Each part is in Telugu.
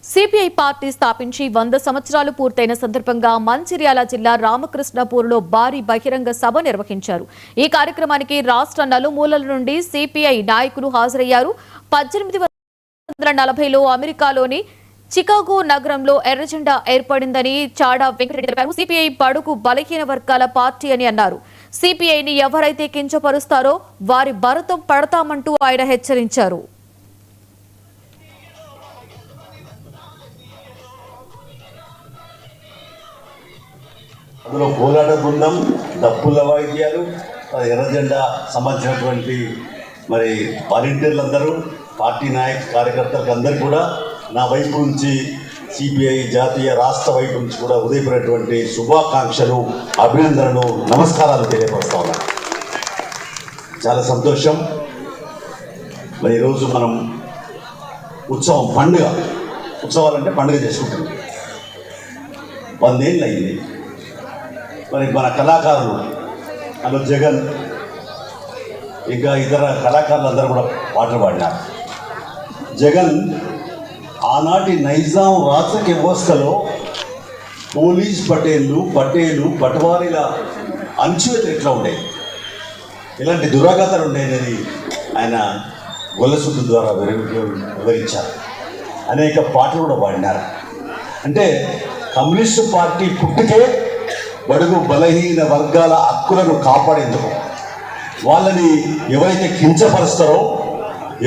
సిపిఐ పార్టీ స్థాపించి 100 సంవత్సరాలు పూర్తయిన సందర్భంగా మంచిర్యాల జిల్లా రామకృష్ణపూర్లో భారీ బహిరంగ సభ నిర్వహించారు. ఈ కార్యక్రమానికి రాష్ట్ర నలుమూలల నుండి సిపిఐ నాయకులు హాజరయ్యారు. 1840లో అమెరికాలోని చికాగో నగరంలో ఎర్రజెండా ఏర్పడిందని చాడా వెంకటరెడ్డి తెలిపారు. సిపిఐ బడుగు బలహీన వర్గాల పార్టీ అని అన్నారు. సిపిఐని ఎవరైతే కించపరుస్తారో వారి భరతం పడతామంటూ ఆయన హెచ్చరించారు. అందులో కోలాట బృందం, డప్పుల వాయిద్యాలు, ఎర్రజెండా సంబంధించినటువంటి మరి వాలంటీర్లందరూ, పార్టీ కార్యకర్తలకు అందరూ కూడా నా వైపు నుంచి సిపిఐ జాతీయ రాష్ట్ర వైపు నుంచి కూడా ఉదయపడినటువంటి శుభాకాంక్షలు, అభినందనలు, నమస్కారాలు తెలియపరుస్తా ఉన్నాను. చాలా సంతోషం. మరి ఈరోజు మనం ఉత్సవం, ఉత్సవాలంటే పండుగ చేసుకుంటున్నాం. 100 ఏళ్ళు అయింది. మరి మన కళాకారులు అందులో జగన్ ఇంకా ఇతర కళాకారులు అందరూ కూడా పాటలు పాడినారు. జగన్ ఆనాటి నైజాం రాచక వ్యవస్థలో పోలీస్ పటేలు పటవారీల అణచివేత ఎట్లా ఉండేది, ఇలాంటి దురాఘాతాలు ఉండేది ఆయన గొల్లసుద్దు ద్వారా వివరించారు. అనేక పాటలు కూడా పాడినారు. అంటే కమ్యూనిస్టు పార్టీ పుట్టుకే బడుగు బలహీన వర్గాల హక్కులను కాపాడేందుకు. వాళ్ళని ఎవరైతే కించపరుస్తారో,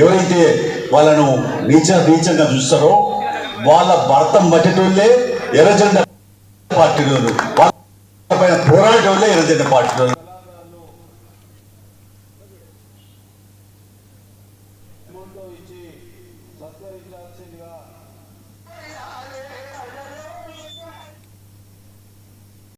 ఎవరైతే వాళ్ళను నీచంగా చూస్తారో వాళ్ళ భర్తం పట్టేటోళ్ళే ఎర్రజెండా పార్టీలోను, వాళ్ళ పైన పోరాటోళ్ళే ఎర్రజెండా పార్టీలోను.